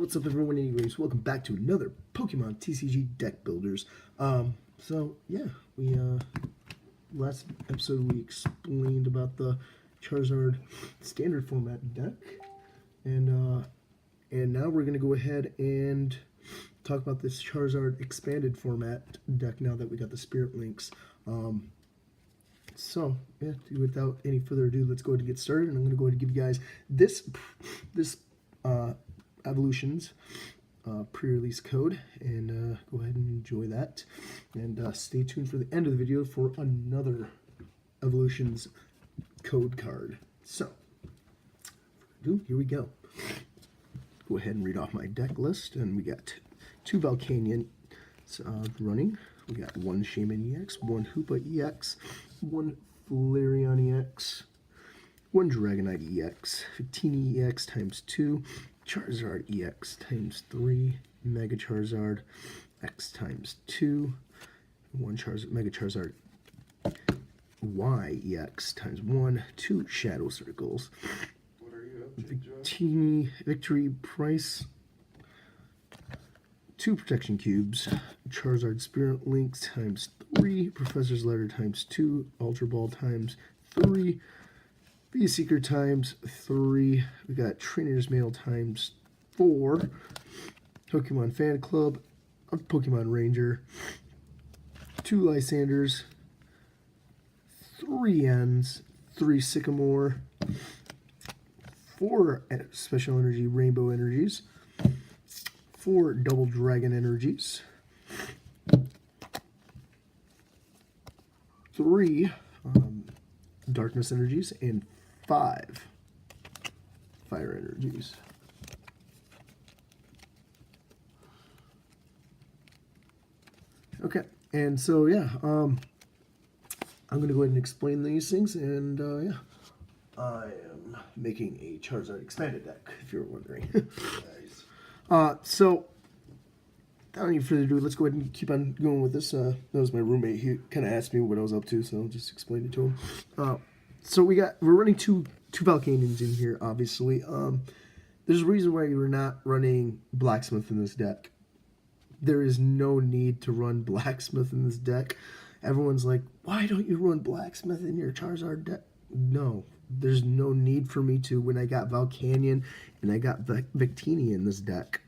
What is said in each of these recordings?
what's up everyone? Anyways, welcome back to another Pokemon TCG deck builders. So yeah, we last episode we explained about the Charizard standard format deck, and now we're gonna go ahead and talk about this Charizard expanded format deck now that we got the Spirit Links. So yeah, without any further ado, let's go ahead and get started. And I'm gonna go ahead and give you guys this Evolutions pre-release code, and go ahead and enjoy that, and stay tuned for the end of the video for another Evolutions code card. So here we go. Go ahead and read off my deck list, and we got two Volcanion running. We got one Shaymin EX, one Hoopa EX, one Flareon EX, one Dragonite EX, Victini EX times 2, Charizard EX times 3, Mega Charizard X times 2, one Mega Charizard Y EX times 1, 2 Shadow Circles, What are you up to, Victini Victory Price, 2 Protection Cubes, Charizard Spirit Links times 3, Professor's Letter times 2, Ultra Ball times 3, Be Seeker times 3, we got Trainer's Mail times 4, Pokémon Fan Club, Pokémon Ranger, 2 Lysanders, 3 Ns, 3 Sycamore, 4 Special Energy Rainbow Energies, 4 Double Dragon Energies, 3 Darkness Energies, and 5 Fire Energies. Okay, and so yeah, I'm going to go ahead and explain these things, and yeah, I am making a Charizard expanded deck, if you're wondering. Nice. So, without any further ado, let's go ahead and keep on going with this. That was my roommate. He kind of asked me what I was up to, so I'll just explain it to him. So we're running two Volcanions in here, obviously. There's a reason why we're not running Blacksmith in this deck. There is no need to run Blacksmith in this deck. Everyone's like, why don't you run Blacksmith in your Charizard deck? No, there's no need for me to when I got Volcanion and I got Victini in this deck.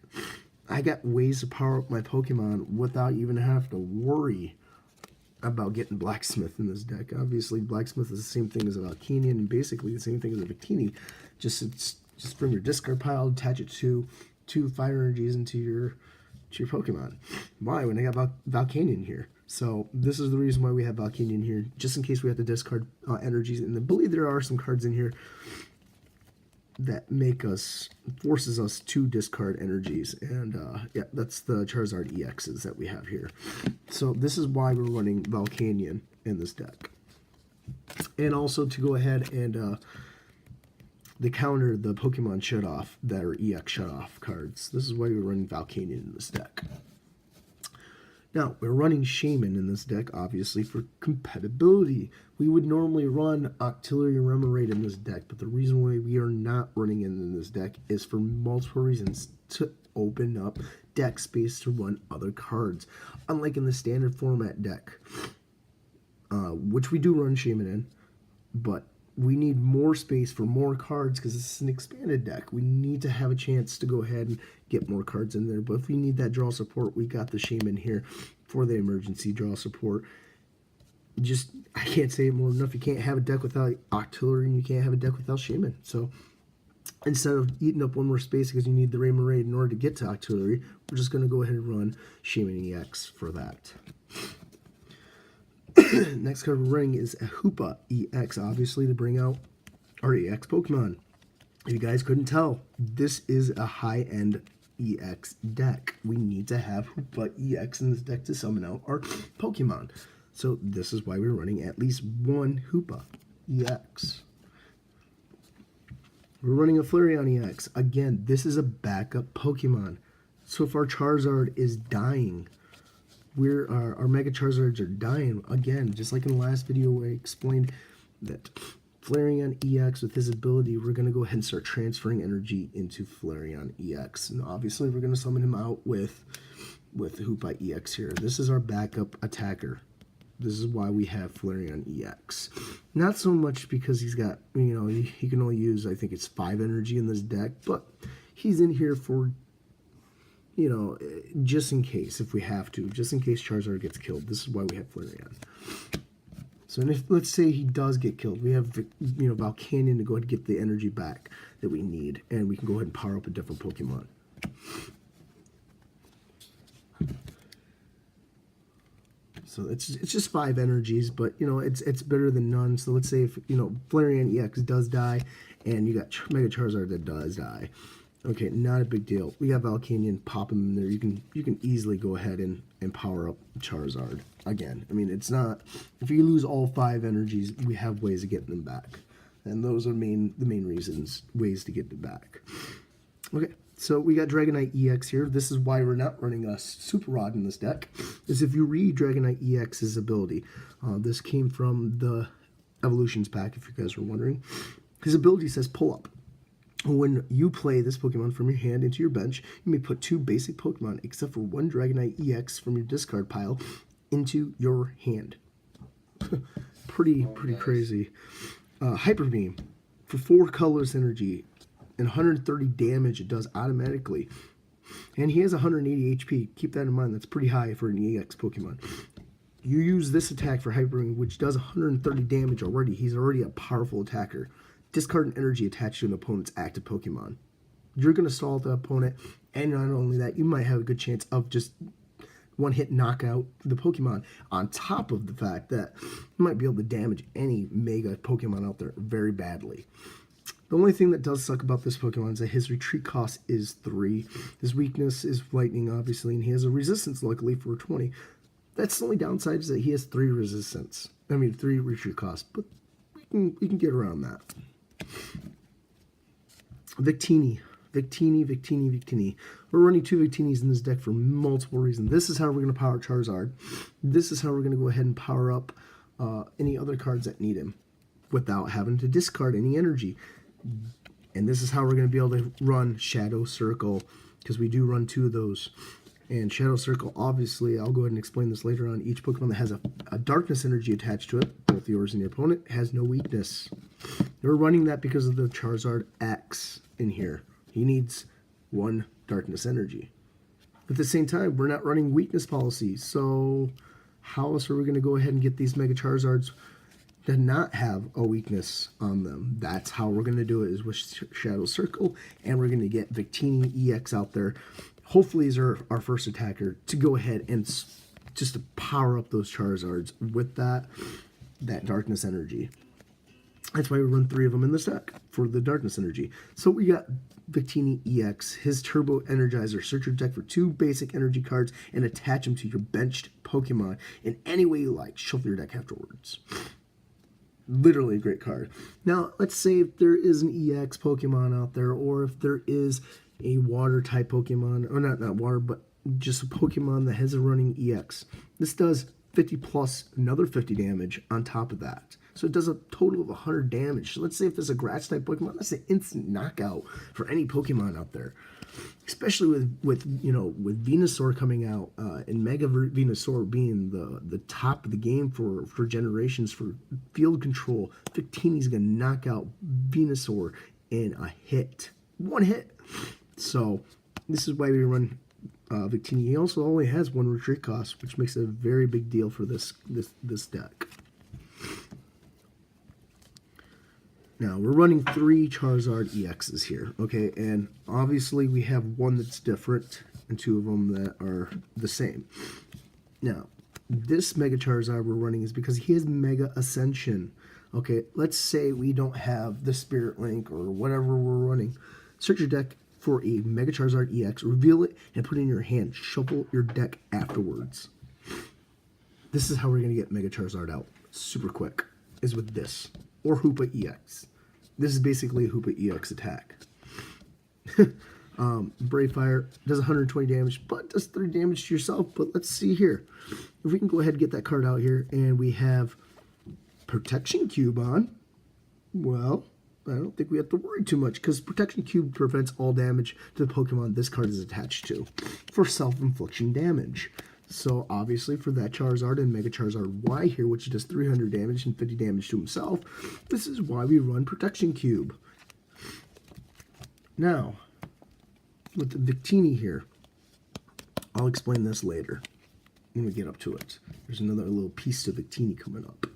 I got ways to power up my Pokemon without even having to worry about getting Blacksmith in this deck. Obviously, Blacksmith is the same thing as a Volcanion and basically the same thing as a Victini. Just from your discard pile, attach it to 2 Fire Energies into your Pokemon. Why? When I got Volcanion here. So this is the reason why we have Volcanion here, just in case we have to discard energies. And I believe there are some cards in here that forces us to discard energies. And yeah, that's the Charizard EXs that we have here. So this is why we're running Volcanion in this deck. And also to go ahead and the counter the Pokemon shutoff that are EX shutoff cards. This is why we're running Volcanion in this deck. Now, we're running Shaymin in this deck, obviously, for compatibility. We would normally run Octillery and Remoraid in this deck, but the reason why we are not running it in this deck is for multiple reasons, to open up deck space to run other cards. Unlike in the standard format deck, which we do run Shaymin in, but we need more space for more cards because this is an expanded deck. We need to have a chance to go ahead and get more cards in there. But if we need that draw support, we got the Shaymin here for the emergency draw support. I can't say it more enough. You can't have a deck without Octillery, and you can't have a deck without Shaymin. So instead of eating up one more space because you need the Remoraid in order to get to Octillery, we're just going to go ahead and run Shaymin EX for that. Next card we're running is a Hoopa EX, obviously, to bring out our EX Pokemon. If you guys couldn't tell, this is a high-end EX deck. We need to have Hoopa EX in this deck to summon out our Pokemon. So this is why we're running at least one Hoopa EX. We're running a Flareon EX. Again, this is a backup Pokemon. So if our Charizard is dying, our Mega Charizards are dying. Again, just like in the last video where I explained that Flareon EX, with his ability, we're going to go ahead and start transferring energy into Flareon EX. And obviously, we're going to summon him out with Hoopa EX here. This is our backup attacker. This is why we have Flareon EX. Not so much because he's got, he can only use, I think it's 5 energy in this deck, but he's in here for, just in case, if we have to, just in case Charizard gets killed. This is why we have Flareon. So if, let's say he does get killed, we have, Volcanion to go ahead and get the energy back that we need, and we can go ahead and power up a different Pokemon. So it's just 5 energies, but it's better than none. So let's say if Flareon EX does die, and you got Mega Charizard that does die. Okay, not a big deal. We got Volcanion, pop him in there. You can easily go ahead and power up Charizard again. I mean, it's not, if you lose all 5 energies, we have ways of getting them back, and those are the main ways to get them back. Okay. So we got Dragonite EX here. This is why we're not running a Super Rod in this deck. Is if you read Dragonite EX's ability, this came from the Evolutions pack, if you guys were wondering. His ability says pull up. When you play this Pokemon from your hand into your bench, you may put 2 basic Pokemon, except for 1 Dragonite EX from your discard pile, into your hand. pretty crazy. Hyper Beam for 4 colors energy. And 130 damage it does automatically. And he has 180 HP. Keep that in mind. That's pretty high for an EX Pokemon. You use this attack for Hyper Beam, which does 130 damage already. He's already a powerful attacker. Discard an energy attached to an opponent's active Pokemon. You're going to stall the opponent, and not only that, you might have a good chance of just one-hit knockout the Pokemon, on top of the fact that you might be able to damage any Mega Pokemon out there very badly. The only thing that does suck about this Pokemon is that his retreat cost is 3. His weakness is lightning, obviously, and he has a resistance, luckily, for 20. That's the only downside, is that he has 3 resistance. 3 retreat cost, but we can get around that. Victini. We're running 2 Victinis in this deck for multiple reasons. This is how we're going to power Charizard. This is how we're going to go ahead and power up any other cards that need him without having to discard any energy. And this is how we're going to be able to run Shadow Circle, because we do run 2 of those. And Shadow Circle, obviously, I'll go ahead and explain this later on. Each Pokemon that has a darkness energy attached to it, both yours and your opponent, has no weakness. We're running that because of the Charizard X in here. He needs 1 darkness energy. At the same time, we're not running weakness policies. So how else are we going to go ahead and get these Mega Charizards to not have a weakness on them? That's how we're going to do it, is with Shadow Circle, and we're going to get Victini EX out there. Hopefully is our first attacker to go ahead and just to power up those Charizards with that darkness energy. That's why we run 3 of them in this deck, for the darkness energy. So we got Victini EX, his Turbo Energizer. Search your deck for 2 basic energy cards and attach them to your benched Pokemon in any way you like. Shuffle your deck afterwards. Literally a great card. Now, let's say if there is an EX Pokemon out there, or if there is a water type Pokemon, or not water, but just a Pokemon that has a running EX. This does 50 plus another 50 damage on top of that. So it does a total of 100 damage. So let's say if there's a grass type Pokemon, that's an instant knockout for any Pokemon out there. Especially with Venusaur coming out, and Mega Venusaur being the top of the game for generations for field control. Victini's gonna knock out Venusaur in a hit. 1 hit. So this is why we run Victini. He also only has 1 retreat cost, which makes it a very big deal for this deck. Now, we're running 3 Charizard EXs here, okay? And obviously we have 1 that's different and 2 of them that are the same. Now, this Mega Charizard we're running is because he has Mega Ascension. Okay, let's say we don't have the Spirit Link or whatever we're running. Search your deck for a Mega Charizard EX, reveal it, and put it in your hand. Shuffle your deck afterwards. This is how we're going to get Mega Charizard out super quick, is with this, or Hoopa EX. This is basically a Hoopa EX attack. Brave Fire does 120 damage, but does 30 damage to yourself. But let's see here. If we can go ahead and get that card out here, and we have Protection Cube on. Well, I don't think we have to worry too much because Protection Cube prevents all damage to the Pokemon this card is attached to for self-infliction damage. So obviously for that Charizard and Mega Charizard Y here, which does 300 damage and 50 damage to himself, this is why we run Protection Cube. Now, with the Victini here, I'll explain this later when we get up to it. There's another little piece to Victini coming up.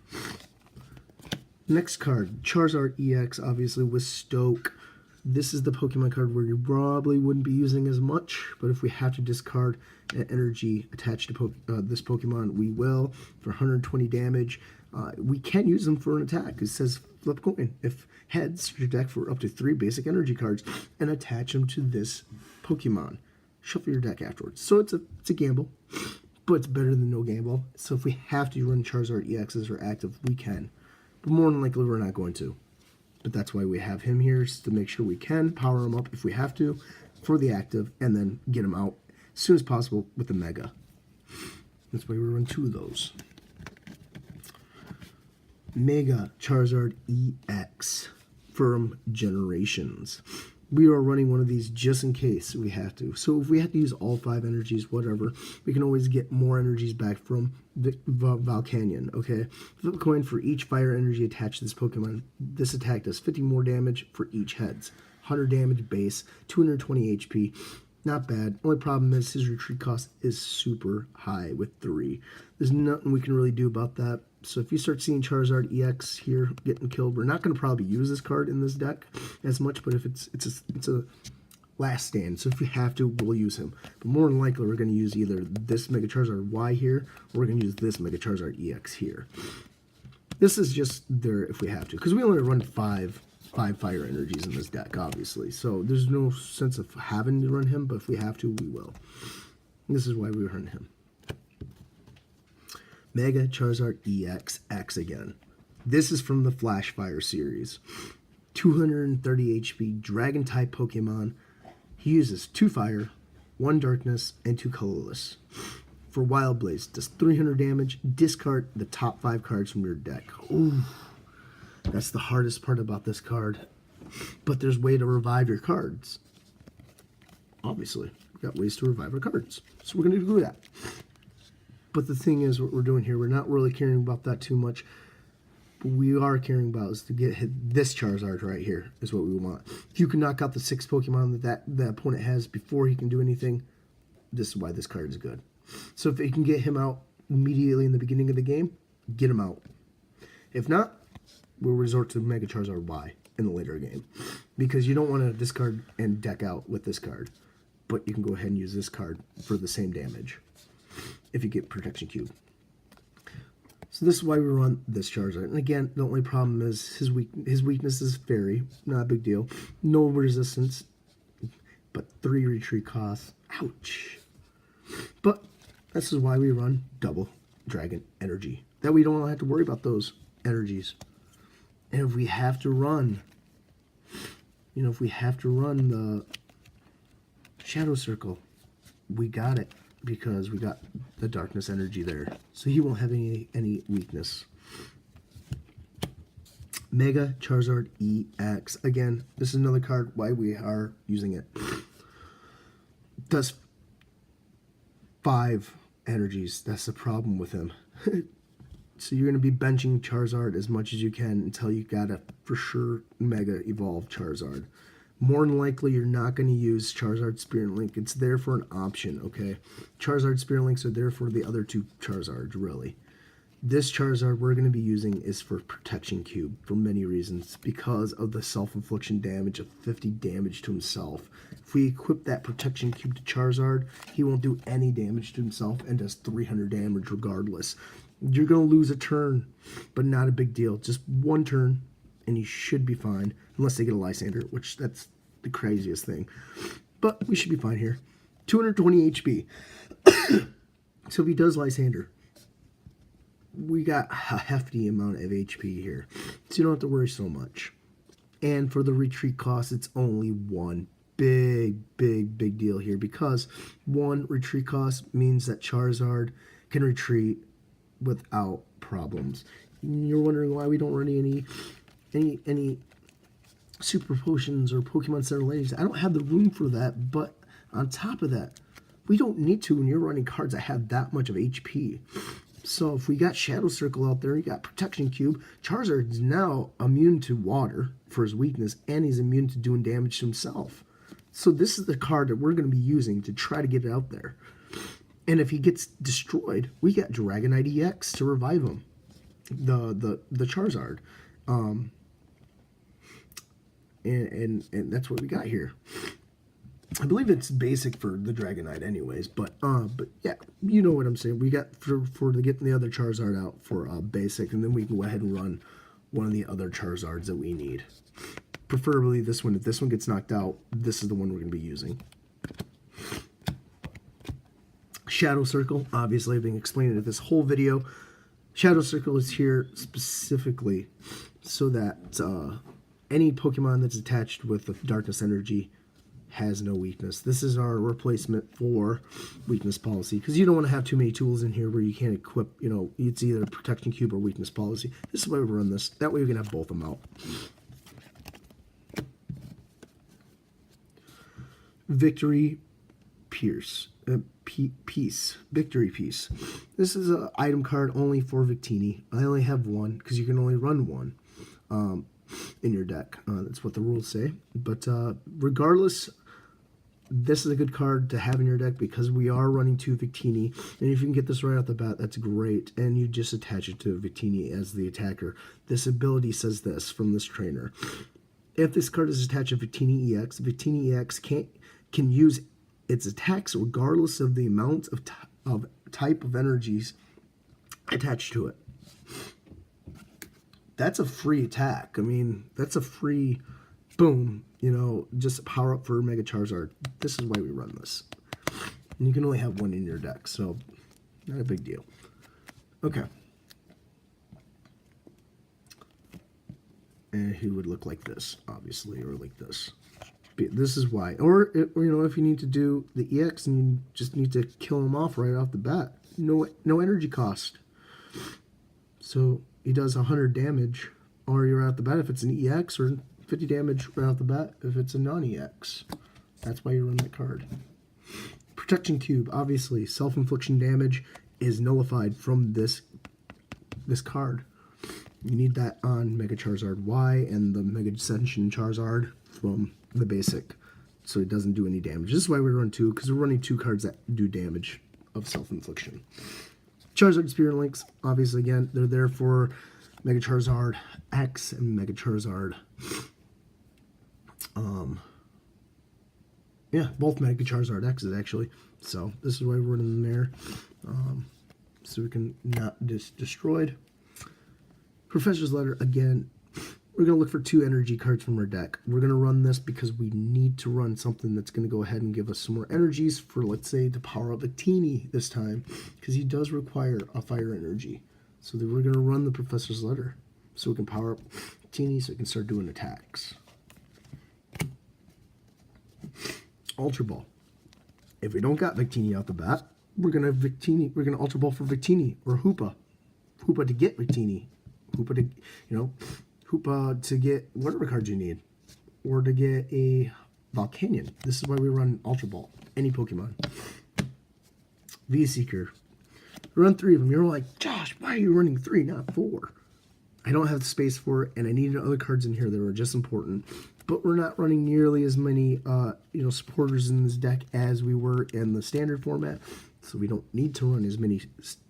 Next card, Charizard EX, obviously with Stoke. This is the Pokemon card where you probably wouldn't be using as much, but if we have to discard an energy attached to this Pokemon, we will for 120 damage. We can use them for an attack. It says flip coin. If heads, your deck for up to 3 basic energy cards and attach them to this Pokemon. Shuffle your deck afterwards. So it's a gamble, but it's better than no gamble. So if we have to run Charizard EXs or active, we can. But more than likely, we're not going to. But that's why we have him here, is to make sure we can power him up if we have to for the active, and then get him out as soon as possible with the Mega. That's why we run 2 of those. Mega Charizard EX from Generations. We are running one of these just in case we have to. So if we have to use all 5 energies, whatever, we can always get more energies back from Volcanion, okay? Flip a coin for each fire energy attached to this Pokemon. This attack does 50 more damage for each heads. 100 damage base, 220 HP. Not bad. Only problem is his retreat cost is super high with 3. There's nothing we can really do about that. So if you start seeing Charizard EX here getting killed, we're not going to probably use this card in this deck as much, but if it's a last stand. So if we have to, we'll use him. But more than likely, we're going to use either this Mega Charizard Y here, or we're going to use this Mega Charizard EX here. This is just there if we have to, because we only run 5 fire energies in this deck, obviously. So there's no sense of having to run him, but if we have to, we will. This is why we run him. Mega Charizard Dx X again. This is from the Flash Fire series. 230 HP, Dragon-type Pokemon. He uses 2 Fire, 1 Darkness, and 2 Colorless. For Wild Blaze, does 300 damage. Discard the top 5 cards from your deck. Ooh, that's the hardest part about this card. But there's a way to revive your cards. Obviously, we've got ways to revive our cards. So we're going to do that. But the thing is, what we're doing here, we're not really caring about that too much. What we are caring about is to get this Charizard right here is what we want. If you can knock out the 6 Pokemon that the opponent has before he can do anything, this is why this card is good. So if you can get him out immediately in the beginning of the game, get him out. If not, we'll resort to Mega Charizard Y in the later game. Because you don't want to discard and deck out with this card. But you can go ahead and use this card for the same damage if you get Protection Cube. So this is why we run this Charizard. And again, the only problem is his weakness is Fairy. Not a big deal. No resistance, but 3 retreat costs. Ouch. But this is why we run double Dragon Energy. That we don't have to worry about those energies. And if we have to run, if we have to run the Shadow Circle, we got it. Because we got the Darkness energy there. So he won't have any weakness. Mega Charizard EX. Again, this is another card why we are using it. Does 5 energies. That's the problem with him. So you're going to be benching Charizard as much as you can until you got a for sure Mega Evolved Charizard. More than likely, you're not going to use Charizard Spirit Link. It's there for an option, okay? Charizard Spirit Links are there for the other 2 Charizards, really. This Charizard we're going to be using is for Protection Cube for many reasons. Because of the self-infliction damage of 50 damage to himself. If we equip that Protection Cube to Charizard, he won't do any damage to himself and does 300 damage regardless. You're going to lose a turn, but not a big deal. Just 1 turn, and you should be fine. Unless they get a Lysander, which that's the craziest thing. But we should be fine here. 220 HP. So if he does Lysander, we got a hefty amount of HP here. So you don't have to worry so much. And for the retreat cost, it's only 1. Big deal here. Because 1 retreat cost means that Charizard can retreat without problems. You're wondering why we don't run any any super potions or Pokemon Center ladies. I don't have the room for that, but on top of that, we don't need to when you're running cards that have that much of HP. So if we got Shadow Circle out there, you got Protection Cube. Charizard's now immune to water for his weakness, and he's immune to doing damage to himself. So this is the card that we're going to be using to try to get it out there. And if he gets destroyed, we got Dragonite EX to revive him. The Charizard. And that's what we got here. I believe it's basic for the Dragonite anyways, but yeah, you know what I'm saying. We got for getting the other Charizard out for basic, and then we can go ahead and run one of the other Charizards that we need. Preferably this one. If this one gets knocked out, this is the one we're going to be using. Shadow Circle, obviously I've been explaining it this whole video. Shadow Circle is here specifically so that any Pokemon that's attached with the Darkness Energy has no weakness. This is our replacement for Weakness Policy, because you don't want to have too many tools in here where you can't equip, you know, it's either Protection Cube or Weakness Policy. This is why we run this. That way we can have both of them out. Victory Piece. Victory Piece. This is an item card only for Victini. I only have one because you can only run one in your deck. That's what the rules say. But regardless, this is a good card to have in your deck because we are running 2 Victini. And if you can get this right off the bat, that's great. And you just attach it to Victini as the attacker. This ability says this from this trainer. If this card is attached to Victini EX can use its attacks regardless of the amount of type of energies attached to it. That's a free attack. I mean, that's a free boom, you know, just power up for Mega Charizard. This is why we run this. And you can only have one in your deck, so not a big deal. Okay. And he would look like this, obviously, or like this. This is why. Or you know, if you need to do the EX and you just need to kill him off right off the bat. No energy cost. So he does 100 damage, or you're out the bat if it's an EX, or 50 damage right off the bat if it's a non-EX. That's why you run that card. Protection Cube, obviously, self-infliction damage is nullified from this card. You need that on Mega Charizard Y and the Mega Ascension Charizard from the basic, so it doesn't do any damage. This is why we run 2, because we're running 2 cards that do damage of self-infliction. Charizard Spirit Links, obviously, again, they're there for Mega Charizard X and Mega Charizard. Yeah, both Mega Charizard X's, actually. So this is why we're running them there. So we can not destroyed. Professor's Letter, again, we're going to look for 2 energy cards from our deck. We're going to run this because we need to run something that's going to go ahead and give us some more energies for, let's say, to power up Victini this time, because he does require a fire energy. So we're going to run the Professor's Letter so we can power up Victini so we can start doing attacks. Ultra Ball. If we don't got Victini out the bat, we're going to Ultra Ball for Victini or Hoopa. Hoopa to get Victini. Hoopa to, you know, Hoopa to get whatever card you need, or to get a Volcanion. This is why we run Ultra Ball. Any Pokemon. V-Seeker. Run 3 of them. You're like, Josh, why are you running 3, not 4? I don't have the space for it, and I needed other cards in here that were just important. But we're not running nearly as many, supporters in this deck as we were in the standard format. So we don't need to run as many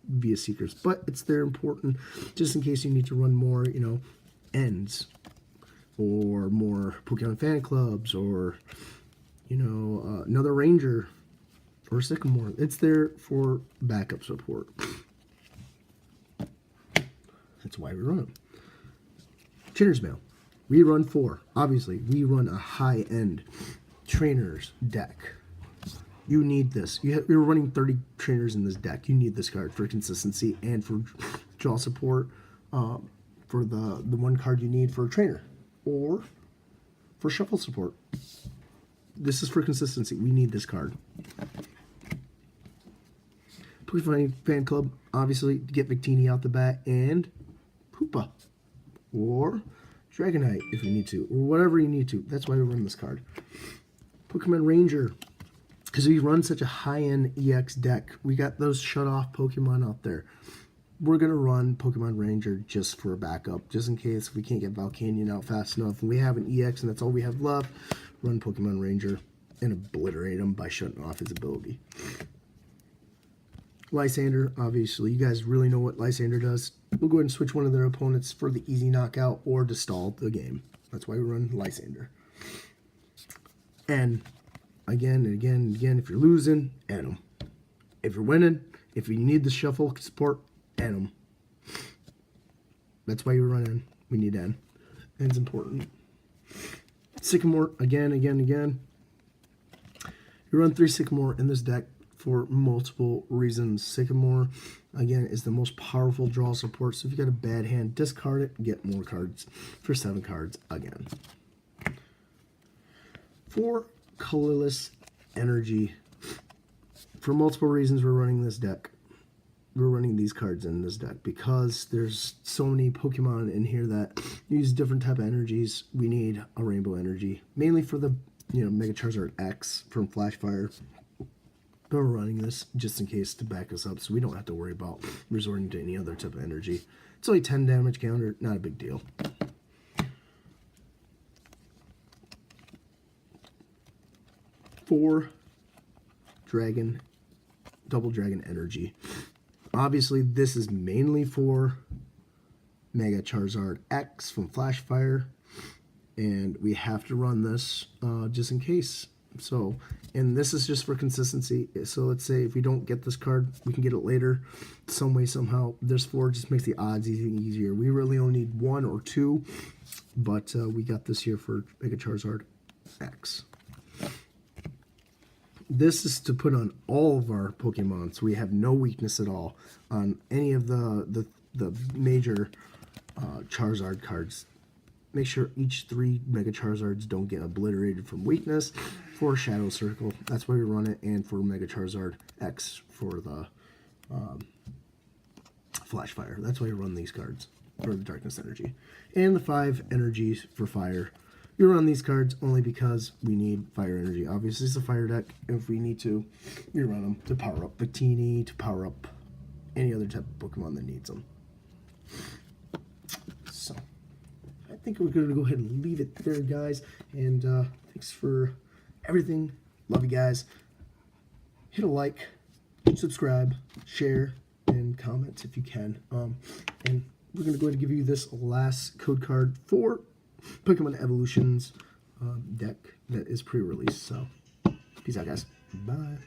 Via Seekers, but it's there important just in case you need to run more, ends or more Pokemon Fan Clubs, or another Ranger or Sycamore. It's there for backup support. That's why we run them. Trainer's Mail. We run 4. Obviously, we run a high-end Trainer's deck. You need this. You're running 30 trainers in this deck. You need this card for consistency and for draw support, for the one card you need for a trainer, or for shuffle support. This is for consistency. We need this card. Pokemon Fan Club, obviously, to get Victini out the bat, and Hoopa, or Dragonite if you need to, or whatever you need to. That's why we run this card. Pokemon Ranger, because we run such a high-end EX deck, we got those shut-off Pokemon out there. We're going to run Pokemon Ranger just for a backup, just in case we can't get Volcanion out fast enough. And we have an EX and that's all we have left, run Pokemon Ranger and obliterate him by shutting off his ability. Lysander, obviously, you guys really know what Lysander does. We'll go ahead and switch one of their opponents for the easy knockout or to stall the game. That's why we run Lysander. And again and again and again, if you're losing, end them. If you're winning, if you need the shuffle support, end them. That's why you run N. We need N. N's important. Sycamore, again. You run 3 Sycamore in this deck for multiple reasons. Sycamore, again, is the most powerful draw support. So if you got a bad hand, discard it, get more cards for 7 cards again. 4 Colorless Energy. For multiple reasons, we're running this deck. We're running these cards in this deck because there's so many Pokemon in here that use different type of energies. We need a Rainbow Energy, mainly for the Mega Charizard X from Flash Fire. But we're running this just in case to back us up, so we don't have to worry about resorting to any other type of energy. It's only 10 damage counter, not a big deal. Four Double Dragon Energy. Obviously, this is mainly for Mega Charizard X from Flash Fire, and we have to run this just in case. So, and this is just for consistency. So let's say if we don't get this card, we can get it later, some way, somehow. This 4 just makes the odds easier. We really only need 1 or 2, but we got this here for Mega Charizard X. This is to put on all of our Pokemon, so we have no weakness at all on any of the major Charizard cards. Make sure each 3 Mega Charizards don't get obliterated from weakness. For Shadow Circle, that's why we run it, and for Mega Charizard X for the Flash Fire. That's why we run these cards for the Darkness Energy. And the 5 energies for Fire. You run these cards only because we need Fire Energy. Obviously, it's a Fire deck. If we need to, we run them to power up Victini, to power up any other type of Pokemon that needs them. So, I think we're going to go ahead and leave it there, guys. And thanks for everything. Love you guys. Hit a like, subscribe, share, and comment if you can. And we're going to go ahead and give you this last code card for Pokemon Evolutions deck that is pre-released. So, peace out, guys. Bye.